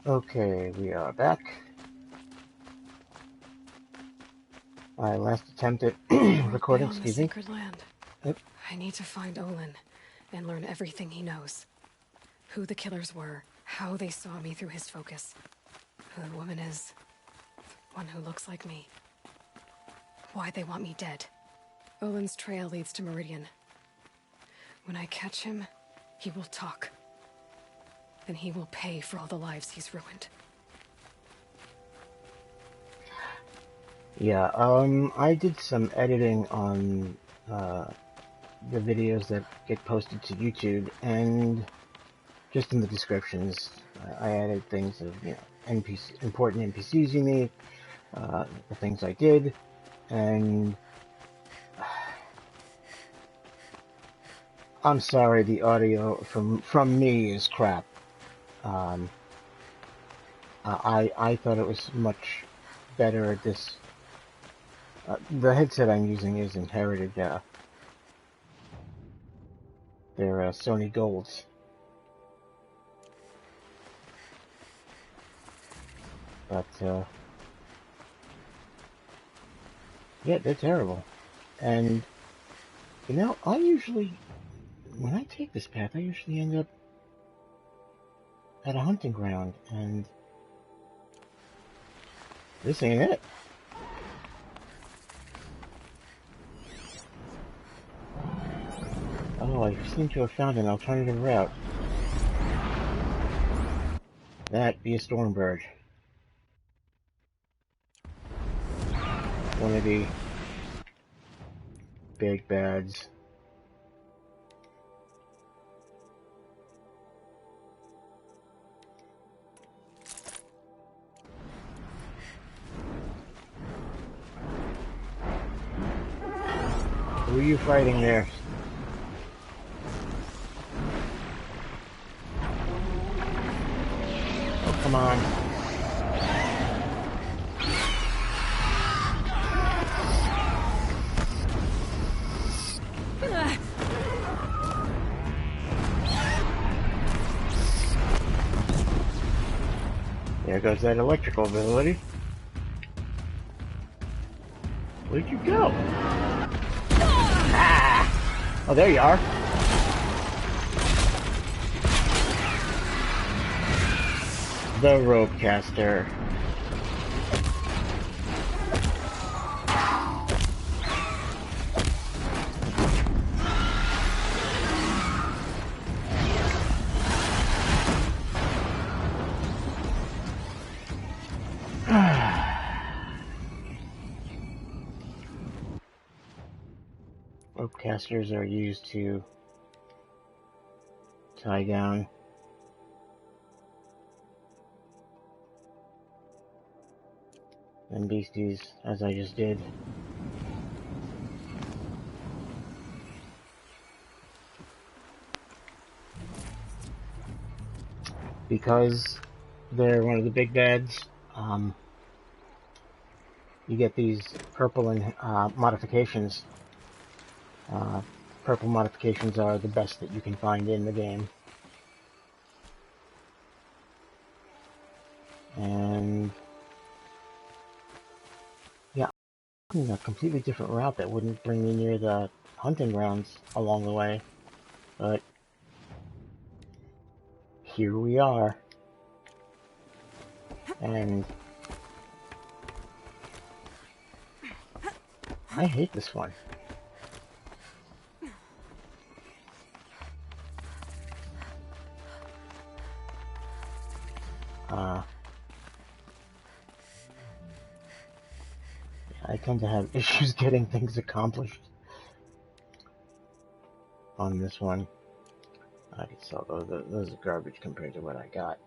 Okay, we are back. My last attempt at recording, Beyond the excuse me. sacred land. Yep. I need to find Olin and learn everything he knows. Who the killers were, how they saw me through his focus. Who the woman is. One who looks like me. Why they want me dead. Olin's trail leads to Meridian. When I catch him, he will talk. And he will pay for all the lives he's ruined. Yeah, I did some editing on the videos that get posted to YouTube, and just in the descriptions, I added things of, important NPCs you meet, the things I did, and I'm sorry, the audio from me is crap. I thought it was much better at this. The headset I'm using is inherited. They're Sony Golds. But, yeah, they're terrible. And, I usually, when I take this path, I usually end up at a hunting ground, and this ain't it. Oh, I seem to have found an alternative route. That be a stormbird. One of the big bads. Who are you fighting there? Oh, come on. There goes that electrical ability. Where'd you go? Ah! Oh, there you are. The rope caster. Rope casters are used to tie down them beasties, as I just did. Because they're one of the big bads, you get these purple and modifications. Purple modifications are the best that you can find in the game. And yeah, I'm taking a completely different route that wouldn't bring me near the hunting grounds along the way. But here we are. And I hate this one. I tend to have issues getting things accomplished on this one. I could sell those are garbage compared to what I got.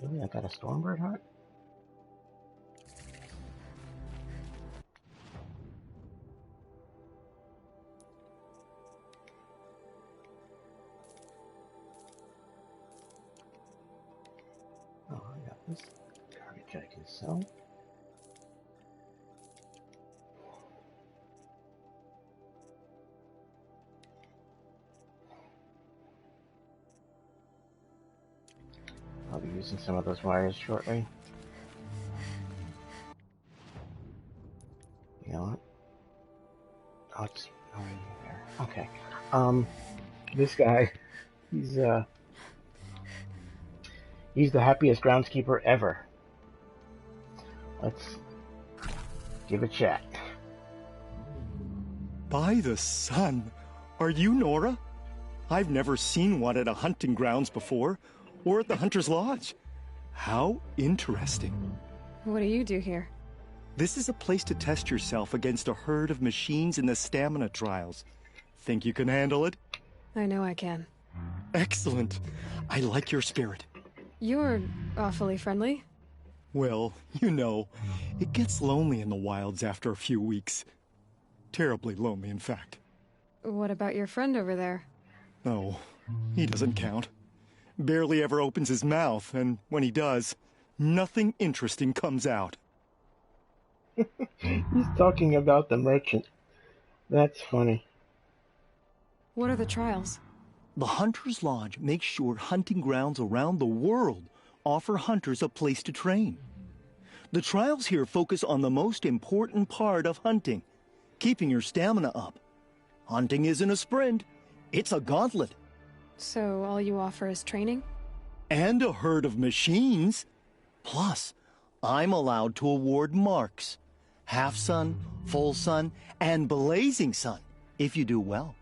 Really? I got a Stormbird heart? Oh, I got this garbage I can sell. using some of those wires shortly. You know what? Oh, it's already there. Okay. This guy, he's the happiest groundskeeper ever. Let's give a chat. By the sun, are you Nora? I've never seen one at a hunting grounds before, or at the Hunter's Lodge. How interesting. What do you do here? This is a place to test yourself against a herd of machines in the stamina trials. Think you can handle it? I know I can. Excellent. I like your spirit. You're awfully friendly. Well, you know, it gets lonely in the wilds after a few weeks. Terribly lonely, in fact. What about your friend over there? Oh, he doesn't count. Barely ever opens his mouth, and when he does, nothing interesting comes out. He's talking about the merchant. That's funny. What are the trials? The Hunter's Lodge makes sure hunting grounds around the world offer hunters a place to train. The trials here focus on the most important part of hunting, keeping your stamina up. Hunting isn't a sprint, it's a gauntlet. So all you offer is training? And a herd of machines. Plus, I'm allowed to award marks. Half sun, full sun, and blazing sun, if you do well.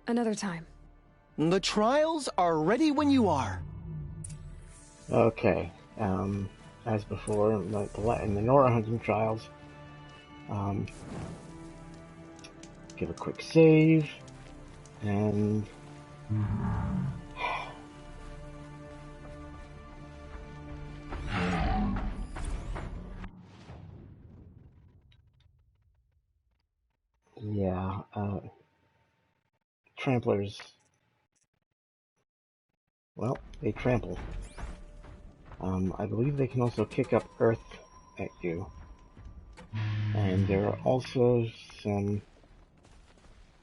Another time. The trials are ready when you are. Okay. As before, in the Nora hunting trials, give a quick save, and yeah, tramplers. Well, they trample. I believe they can also kick up earth at you. And there are also some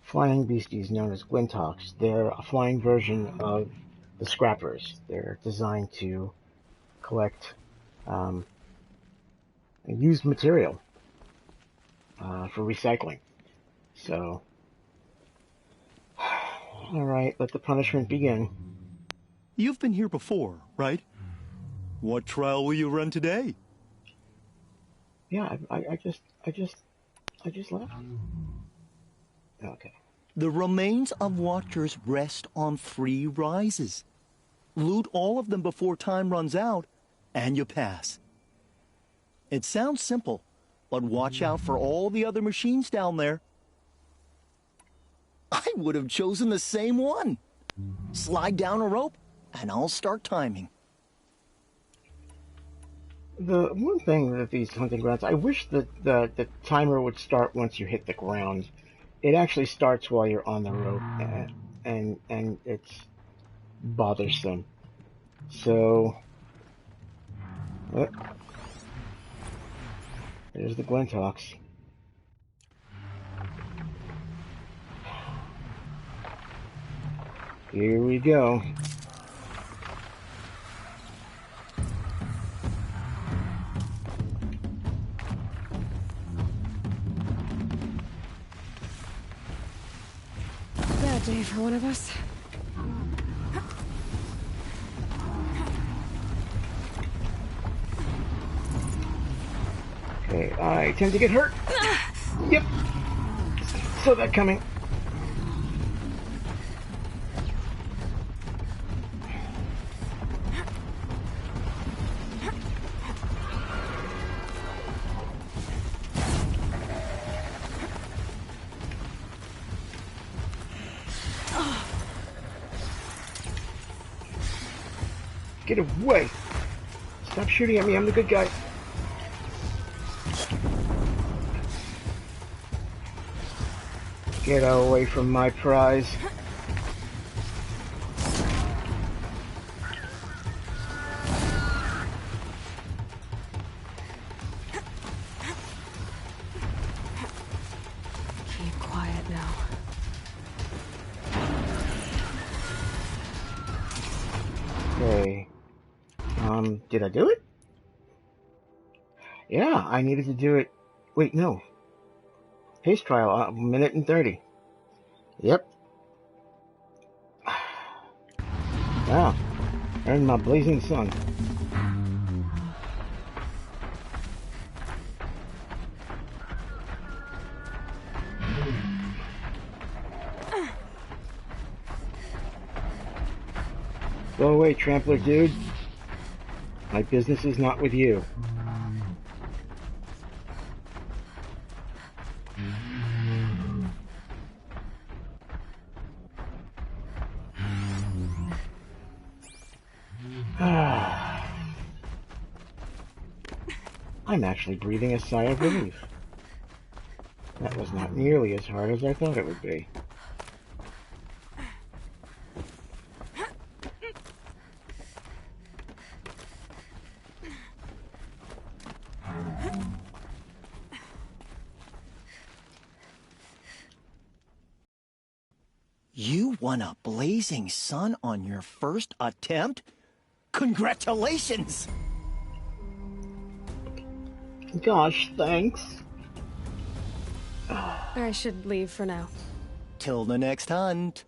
flying beasties known as Glintox. They're a flying version of the Scrappers. They're designed to collect used material for recycling. So, alright, let the punishment begin. You've been here before, right? What trial will you run today? Yeah, I just left. Okay. The remains of Watchers rest on 3 rises. Loot all of them before time runs out, and you pass. It sounds simple, but watch out for all the other machines down there. I would have chosen the same one. Slide down a rope, and I'll start timing. The one thing that these hunting grounds, I wish that the timer would start once you hit the ground. It actually starts while you're on the rope, and it's bothersome. So, there's the Glintox. Here we go. Bad day for one of us. Okay, I tend to get hurt. Yep. Saw that coming. Get away! Stop shooting at me, I'm the good guy. Get away from my prize. Keep quiet now. Did I do it? Yeah, I needed to do it. Wait, no. Pace trial, 1 minute and 30. Yep. Wow. Earned my blazing sun. Go away, trampler dude. My business is not with you. I'm actually breathing a sigh of relief. That was not nearly as hard as I thought it would be. You won a blazing sun on your first attempt? Congratulations! Gosh, thanks. I should leave for now. Till the next hunt.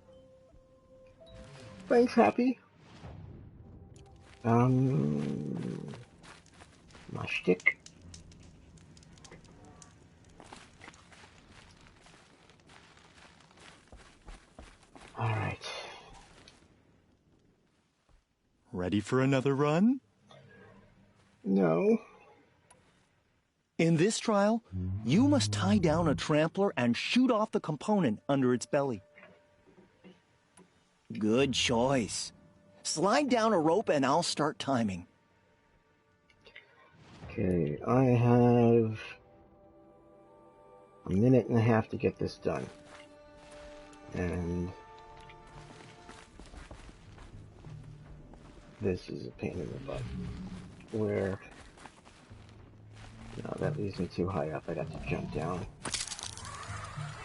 Thanks, Happy. My shtick. Alright. Ready for another run? No. In this trial, you must tie down a trampler and shoot off the component under its belly. Good choice. Slide down a rope and I'll start timing. Okay, I have 1.5 minutes to get this done. And this is a pain in the butt. Where... No, that leaves me too high up. I'd have to jump down.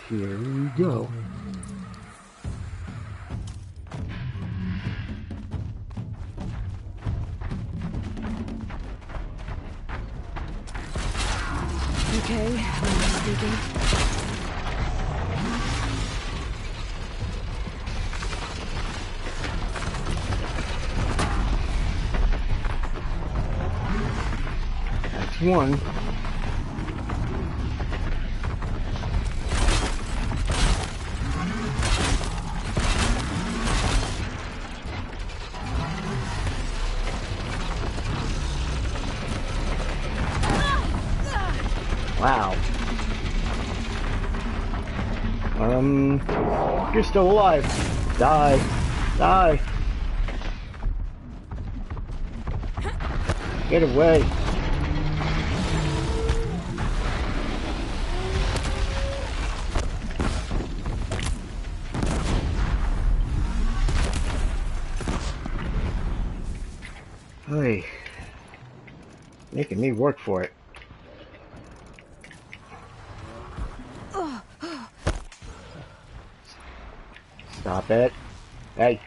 Here we go. Okay, I'm speaking. That's one. Wow. You're still alive. Die. Die. Get away. Hey. Making me work for it. Stop it. Hey.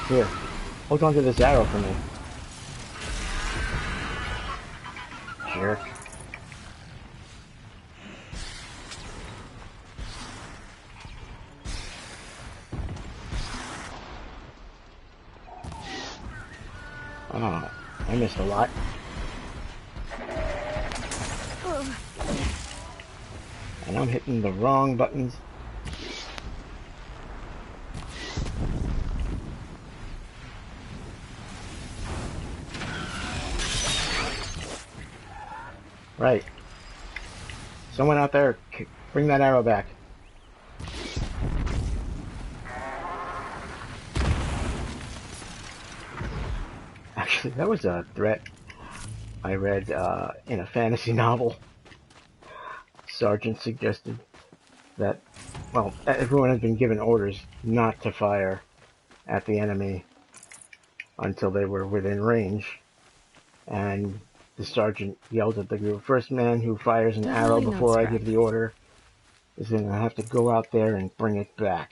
Here. Hold on to this arrow for me. Jerk. Oh, I missed a lot. And I'm hitting the wrong buttons. Right. Someone out there, bring that arrow back. Actually, that was a threat I read in a fantasy novel. Sergeant suggested that, well, everyone had been given orders not to fire at the enemy until they were within range. And the sergeant yelled at the group, "First man who fires an arrow before I give the order is going to have to go out there and bring it back."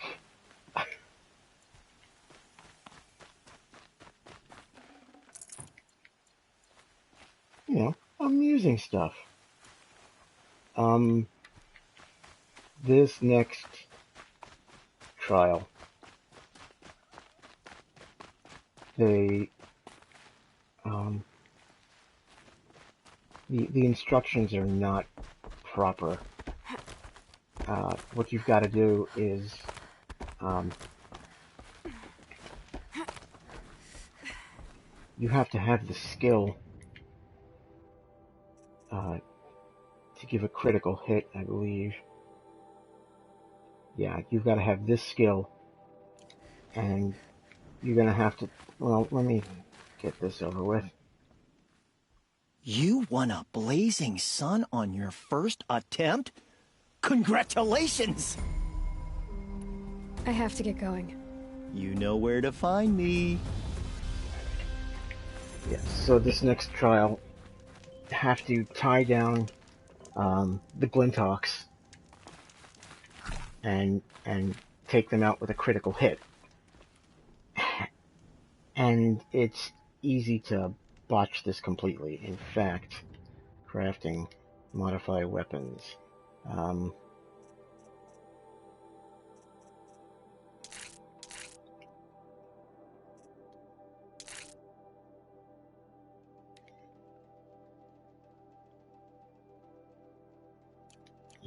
amusing stuff. This next trial, the instructions are not proper. What you've got to do is you have to have the skill to give a critical hit, I believe. Yeah, you've got to have this skill, and you're going to have to... Well, let me get this over with. You won a blazing sun on your first attempt? Congratulations! I have to get going. You know where to find me. Yes, so this next trial, have to tie down the Glinthawks and take them out with a critical hit. And it's easy to botch this completely. In fact, crafting, modify weapons.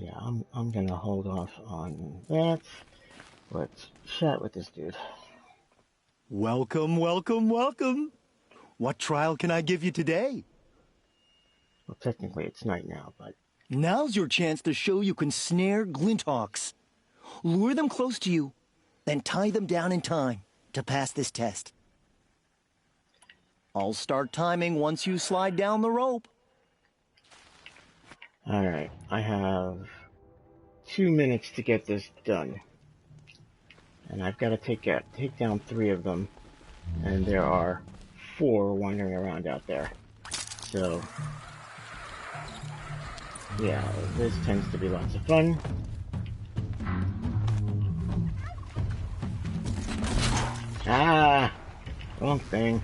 Yeah, I'm gonna hold off on that. Let's chat with this dude. Welcome, welcome, welcome. What trial can I give you today? Well, technically it's night now, but... Now's your chance to show you can snare Glinthawks. Lure them close to you, then tie them down in time to pass this test. I'll start timing once you slide down the rope. Alright, I have 2 minutes to get this done. And I've got to take down 3 of them. And there are 4 wandering around out there. So, yeah, this tends to be lots of fun. Ah! Wrong thing.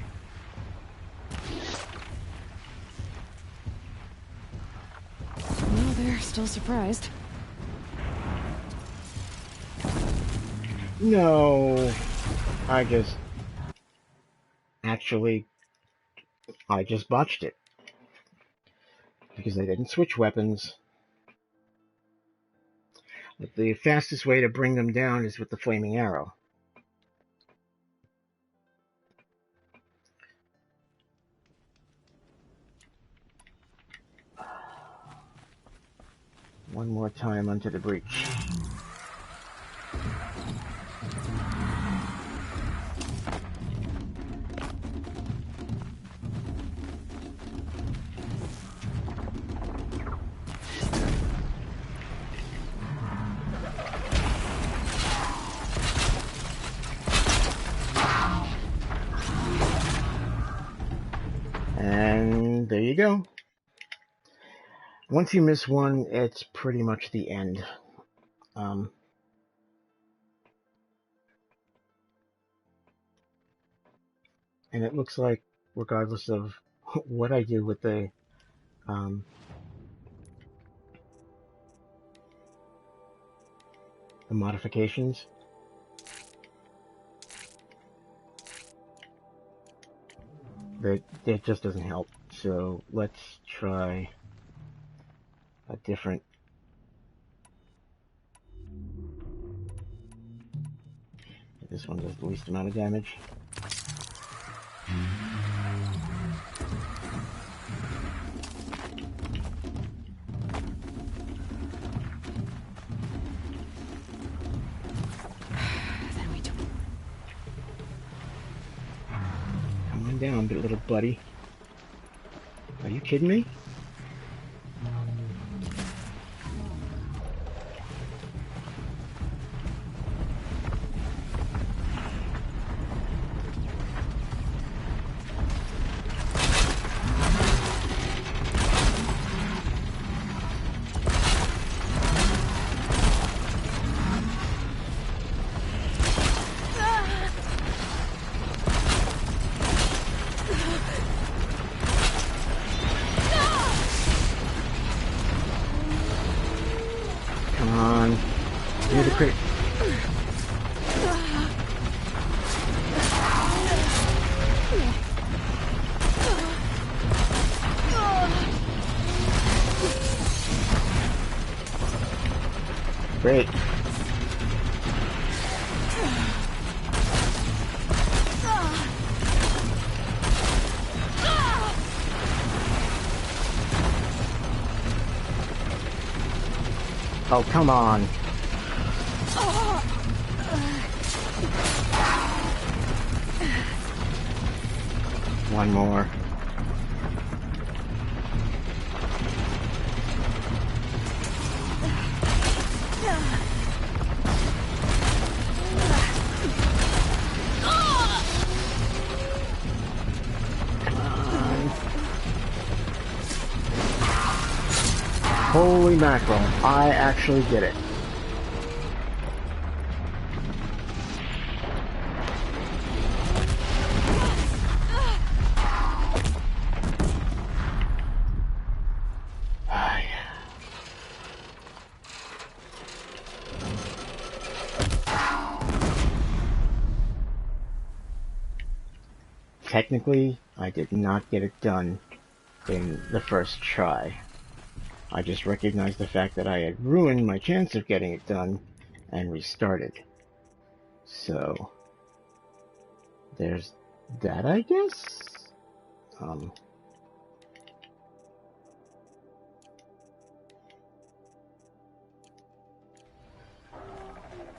Well, they're still surprised. No, I just botched it. Because I didn't switch weapons. But the fastest way to bring them down is with the flaming arrow. One more time onto the breach. And there you go. Once you miss one, it's pretty much the end. And it looks like, regardless of what I do with the modifications, that just doesn't help. So let's try a different... This one does the least amount of damage. Come on down, little buddy. Are you kidding me? Do the crit. Great. Oh, come on. One more. Holy mackerel, I actually did it. Technically, I did not get it done in the first try. I just recognized the fact that I had ruined my chance of getting it done and restarted. So, there's that, I guess?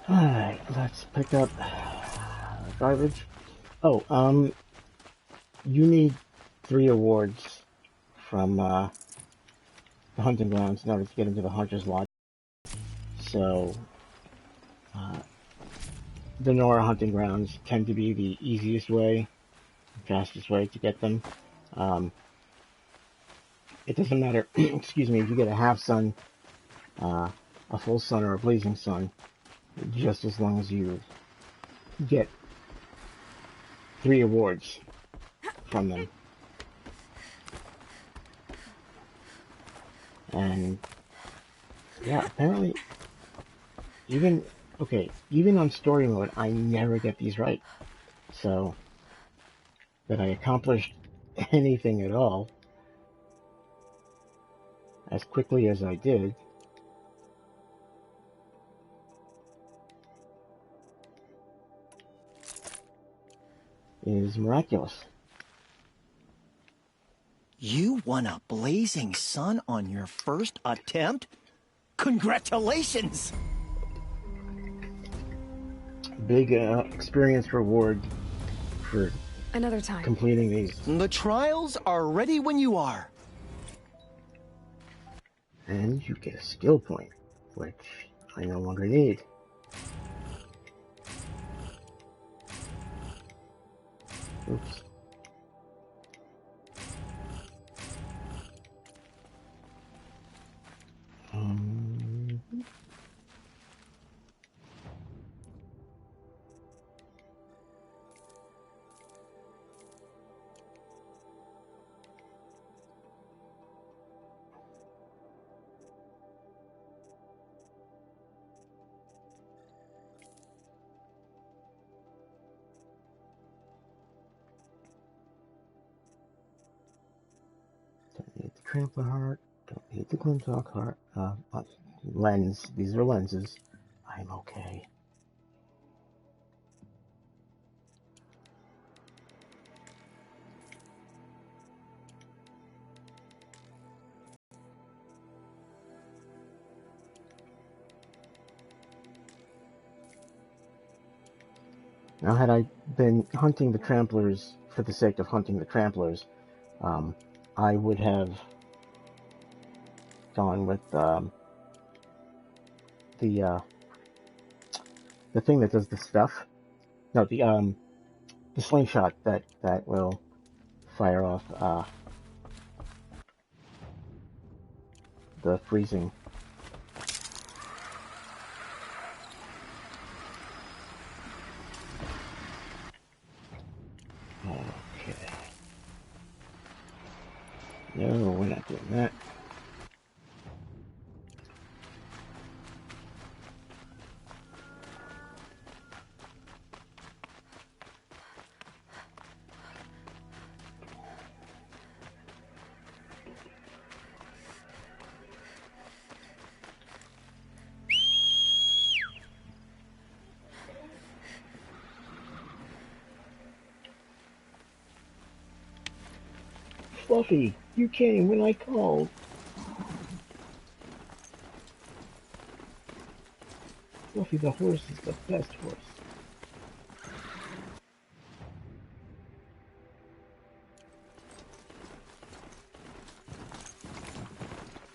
Alright, let's pick up garbage. Oh, you need 3 awards from the hunting grounds in order to get into the Hunter's Lodge. So, the Nora hunting grounds tend to be the easiest way, fastest way to get them. It doesn't matter, excuse me, if you get a half sun, a full sun, or a blazing sun, just as long as you get 3 awards from them. And yeah, apparently, even on story mode, I never get these right. So, that I accomplished anything at all as quickly as I did is miraculous. You won a blazing sun on your first attempt? Congratulations! Big experience reward for Another time. completing these. The trials are ready when you are. And you get a skill point, which I no longer need. Oops. Don't need the trampler heart. Don't need the Glimtalk heart. Lens. These are lenses. I'm okay. Now, had I been hunting the tramplers for the sake of hunting the tramplers, I would have gone with the thing that does the stuff. No, the slingshot that will fire off the freezing. Okay. No, we're not doing that. Fluffy, you came when I called. Fluffy the horse is the best horse.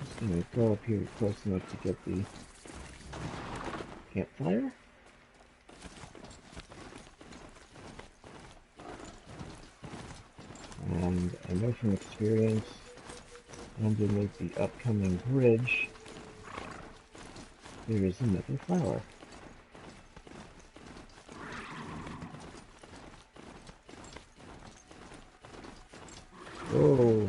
Just gonna go up here close enough to get the campfire. And I know from experience, underneath the upcoming bridge, there is another flower. Oh.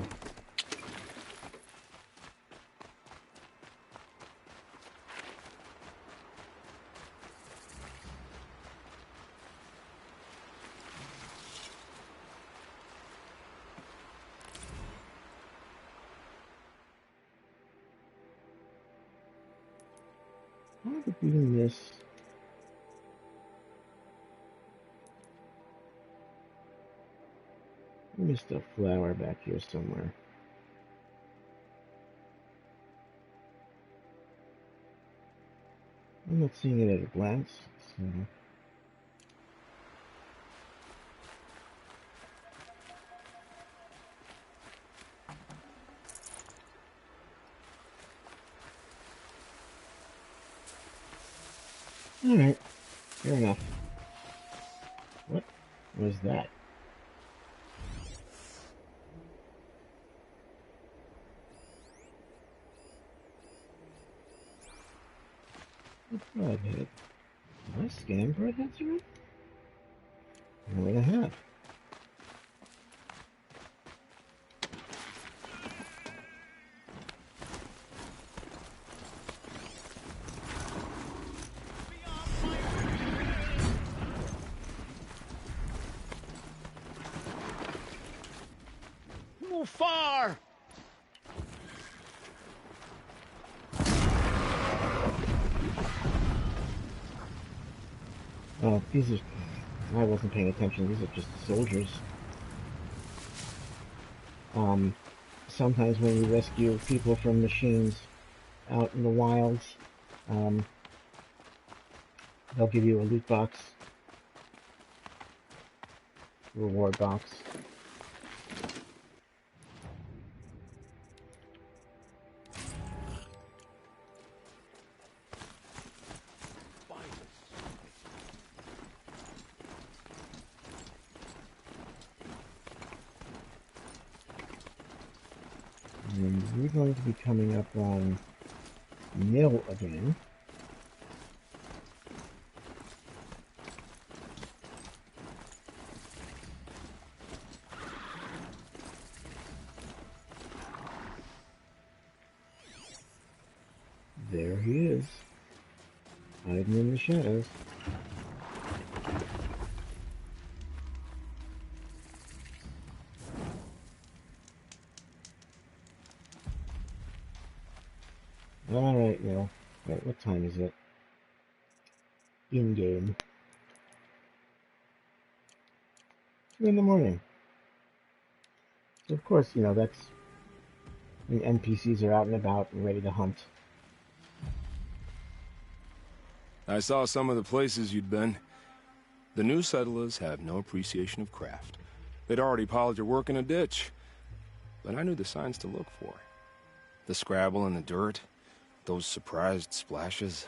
How did we miss? I missed a flower back here somewhere. I'm not seeing it at a glance, so... Alright, fair enough. What was that? A broadhead. Have I scanned broadheads already? No, I have. Far! Oh, these are... I wasn't paying attention. These are just soldiers. Sometimes when you rescue people from machines out in the wilds, they'll give you a loot box. Reward box. And we're going to be coming up on Mill again. There he is, hiding in the shadows. Alright, Neil. Wait, what time is it? In-game. 2 in the morning. So of course, you know, that's when NPCs are out and about and ready to hunt. I saw some of the places you'd been. The new settlers have no appreciation of craft. They'd already piled your work in a ditch. But I knew the signs to look for. The scrabble in the dirt, those surprised splashes.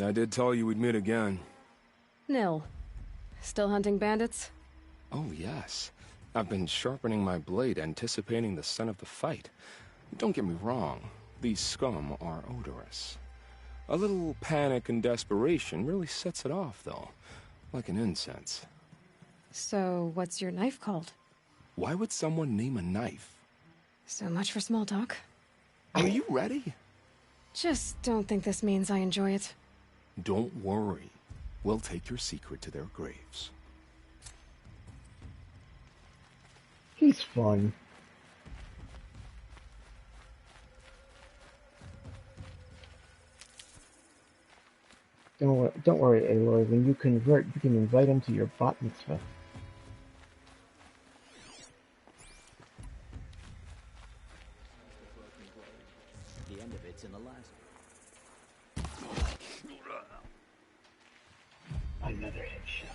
I did tell you we'd meet again. Nil. Still hunting bandits? Oh, yes. I've been sharpening my blade, anticipating the scent of the fight. Don't get me wrong. These scum are odorous. A little panic and desperation really sets it off, though. Like an incense. So, what's your knife called? Why would someone name a knife? So much for small talk. Are you ready? Just don't think this means I enjoy it. Don't worry. We'll take your secret to their graves. He's fun. Don't worry, Aloy. When you convert, you can invite him to your bat mitzvah. end of it's in the last. Another headshot.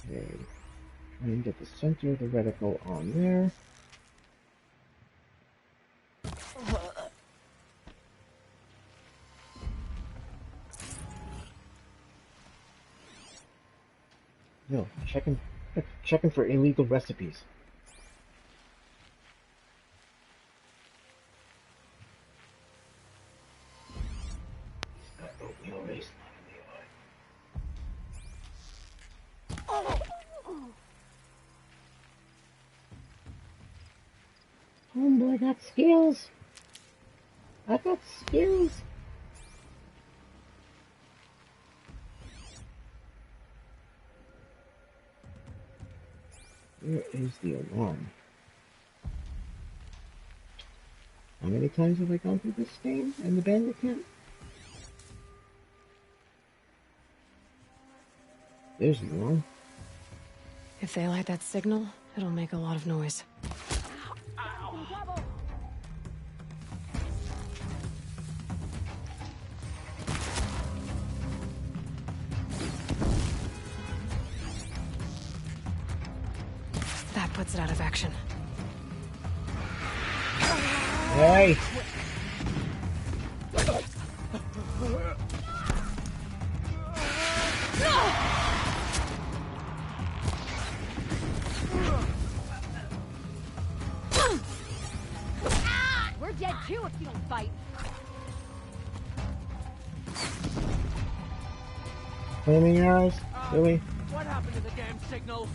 Okay, try and get the center of the reticle on there. No, checking for illegal recipes. Oatmeal race. Oh, I got skills. I got skills. Where is the alarm? How many times have I gone through this game and the bandit camp? There's the alarm. If they light that signal, it'll make a lot of noise. That puts it out of action. Hey! We're dead too if you don't fight. Flaming arrows? Really? What happened to the damn signal?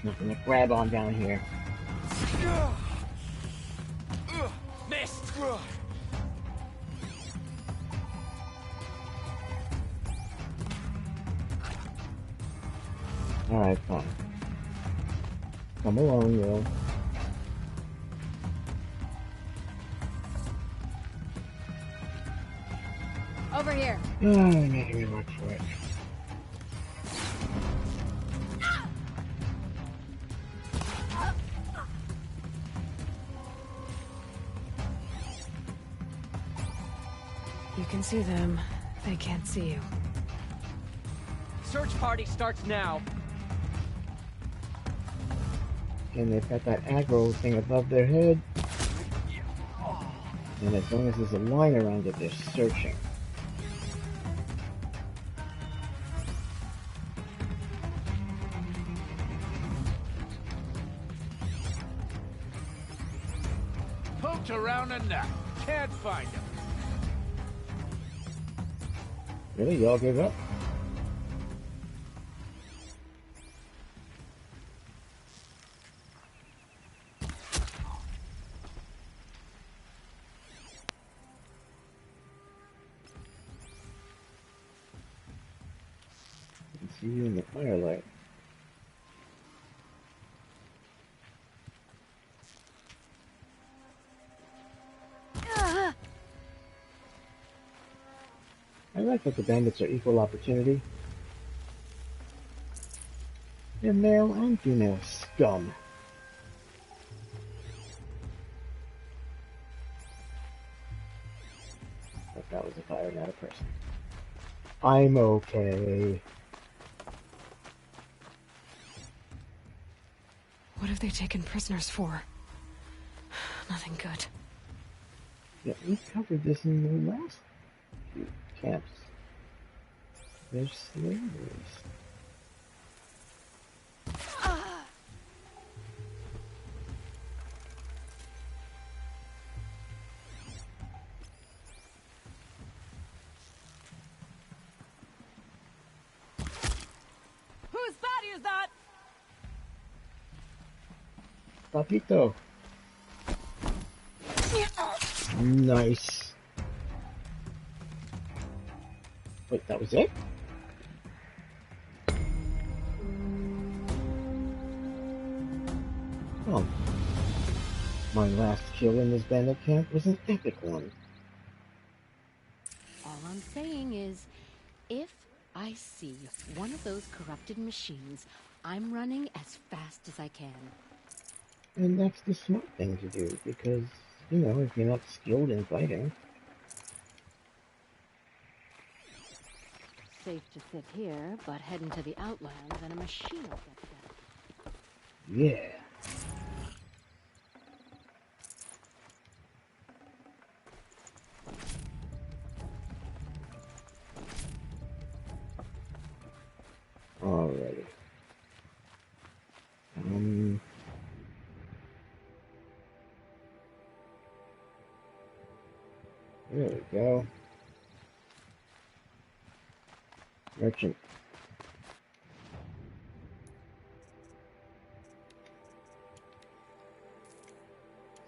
Nothing to grab on down here. Missed! Alright, fine. Come along, Will. Over here. Making me work for it. You can see them. They can't see you. Search party starts now. And they've got that aggro thing above their head. And as long as there's a line around it, they're searching. Poked around enough. Can't find him. Really? Y'all give up? I can see you in the firelight. I like that the bandits are equal opportunity. They're male and female scum. But that was a fire, not a person. I'm okay. What have they taken prisoners for? Nothing good. Yeah, we covered this in the last few camps. They're slaves. Whose body is that? Papito. Nice. Wait, that was it? Oh. My last kill in this bandit camp was an epic one. All I'm saying is, if I see one of those corrupted machines, I'm running as fast as I can. And that's the smart thing to do, because, you know, if you're not skilled in fighting... Safe to sit here, but head into the Outlands and a machine will get that. Yeah. Alrighty. There we go. Merchant.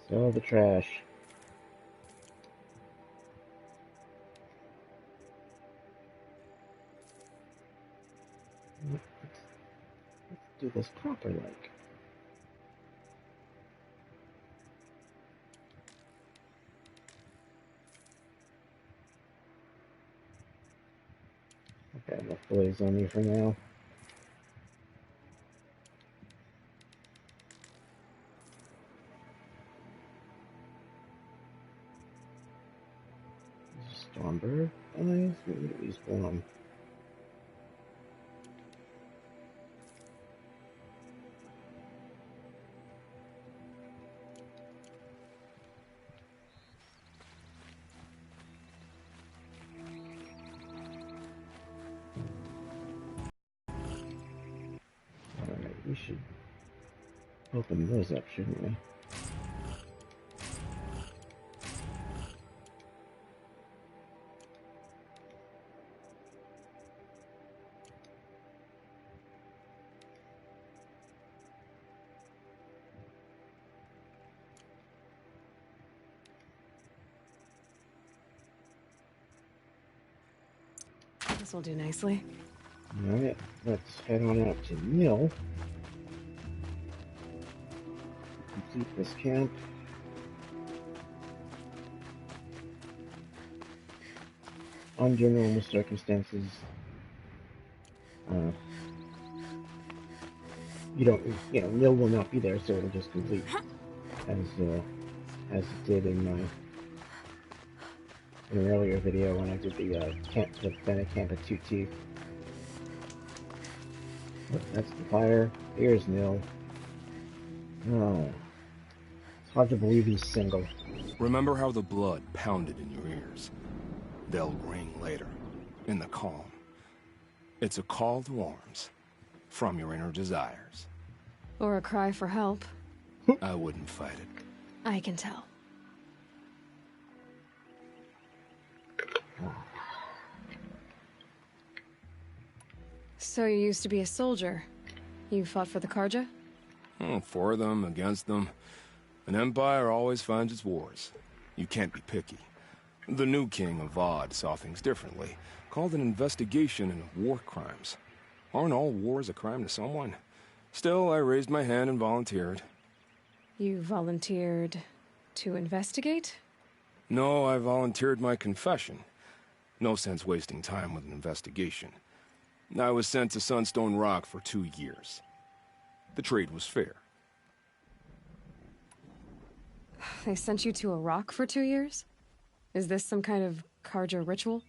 Sell the trash. Let's do this proper like. Okay, enough blaze on me for now. Stormbird? Nice. Maybe at least one. Alright, we should open those up, shouldn't we? This will do nicely. Alright, let's head on out to Mill. Complete this camp. Under normal circumstances, Mill will not be there, so it'll just complete as it did in an earlier video when I did the bandit camp at 2T. Oh, that's the fire. Here's Mill. Oh, it's hard to believe he's single. Remember how the blood pounded in your ears? They'll ring later, in the calm. It's a call to arms, from your inner desires. Or a cry for help. I wouldn't fight it. I can tell. So you used to be a soldier. You fought for the Karja? For them, against them. An empire always finds its wars. You can't be picky. The new king of Vod saw things differently. Called an investigation into war crimes. Aren't all wars a crime to someone? Still, I raised my hand and volunteered. You volunteered to investigate? No, I volunteered my confession. No sense wasting time with an investigation. I was sent to Sunstone Rock for 2 years. The trade was fair. They sent you to a rock for 2 years? Is this some kind of Karja ritual?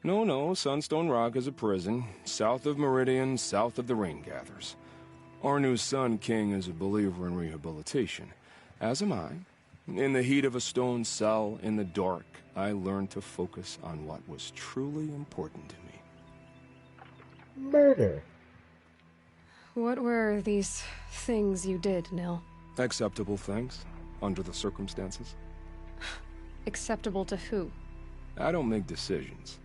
No, Sunstone Rock is a prison, south of Meridian, south of the Rain Gathers. Our new Sun King is a believer in rehabilitation, as am I. In the heat of a stone cell, in the dark, I learned to focus on what was truly important to me. Murder. What were these things you did, Nil? Acceptable things, under the circumstances. Acceptable to who? I don't make decisions.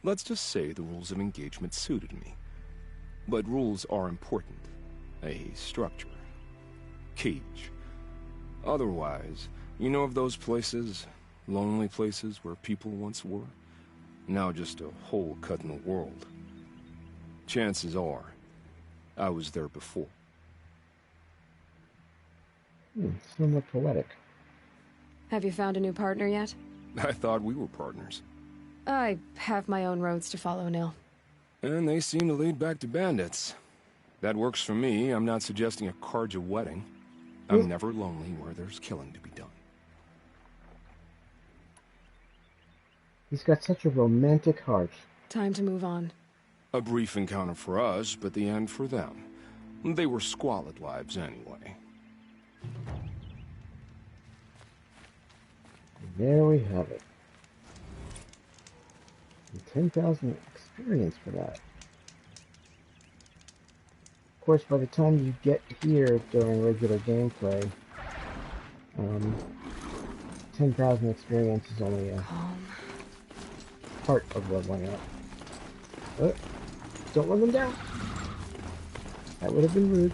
Let's just say the rules of engagement suited me. But rules are important. A structure. Cage. Otherwise, you know of those places, Lonely places where people once were. Now just a hole cut in the world. Chances are, I was there before. Somewhat poetic. Have you found a new partner yet? I thought we were partners. I have my own roads to follow, Nil. And they seem to lead back to bandits. That works for me. I'm not suggesting a Karja wedding. I'm never lonely where there's killing to be done. He's got such a romantic heart. Time to move on. A brief encounter for us, but the end for them. They were squalid lives anyway. There we have it. And 10,000 experience for that. Of course, by the time you get here during regular gameplay, 10,000 experience is only a part of leveling up. Oh, don't run them down. That would have been rude.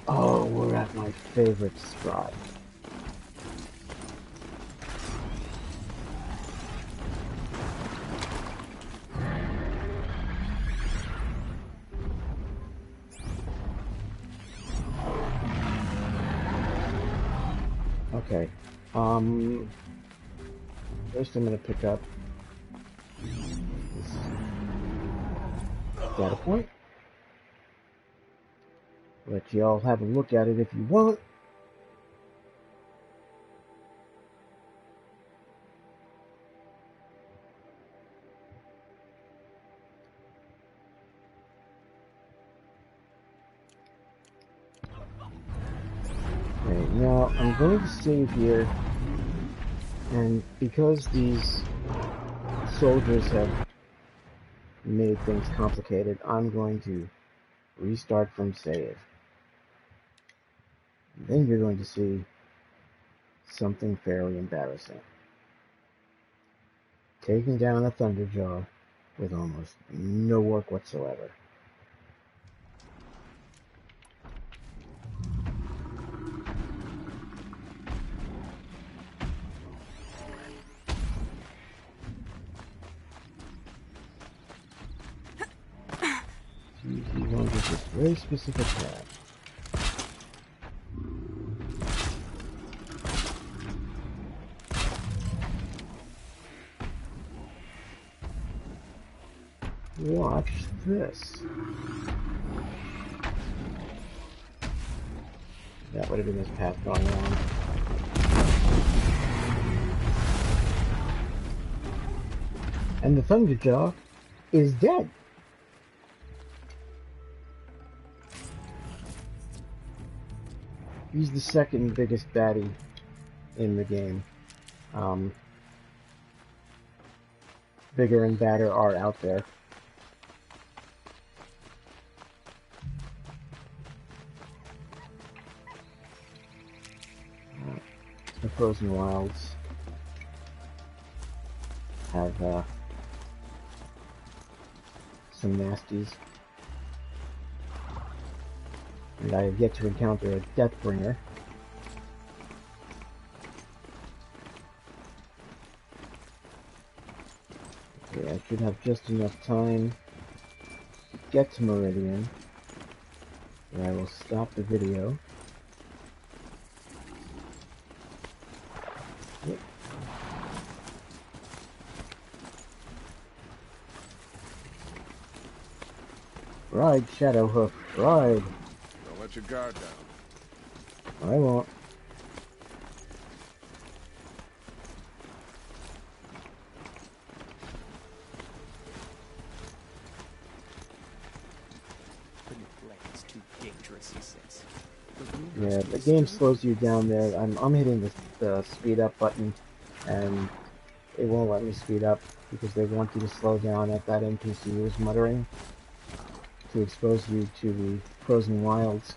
Oh, we're at my favorite spot. Okay. First I'm gonna pick up this data point. Let y'all have a look at it if you want. Okay, now I'm going to save here, and because these soldiers have made things complicated, I'm going to restart from save. Then you're going to see something fairly embarrassing. Taking down a Thunderjaw with almost no work whatsoever. You want to get this very specific path. Watch this. That would have been his path going on. And the Thunderjaw is dead. He's the second biggest baddie in the game. Bigger and badder are out there. The Frozen Wilds have some nasties. And I have yet to encounter a Deathbringer. Okay, I should have just enough time to get to Meridian, where I will stop the video. Yep. Ride, Shadowhoof, ride! Don't let your guard down. I won't. It's too dangerous, he says. Yeah, the game slows you down there. I'm hitting the speed up button, and it won't let me speed up because they want you to slow down at that NPC was muttering to expose you to the frozen wilds.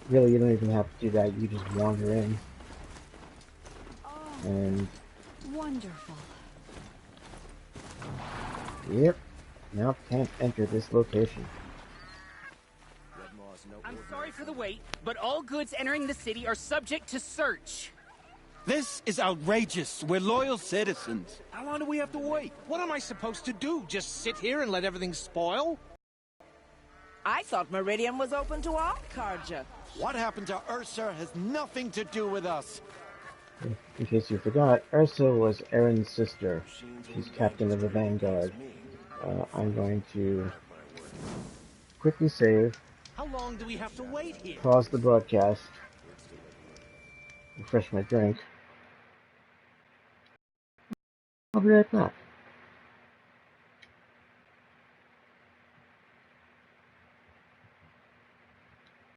Really, you don't even have to do that. You just wander in. And Wonderful. yep, now can't enter this location. Red Maw I'm sorry for the wait, but all goods entering the city are subject to search. This is outrageous. We're loyal citizens. How long do we have to wait? What am I supposed to do? Just sit here and let everything spoil? I thought Meridian was open to all Carja. What happened to Ursa has nothing to do with us. In case you forgot, Ursa was Erin's sister. She's captain of the Vanguard. I'm going to quickly save. How long do we have to wait here? Pause the broadcast. Refresh my drink. I'll be right back.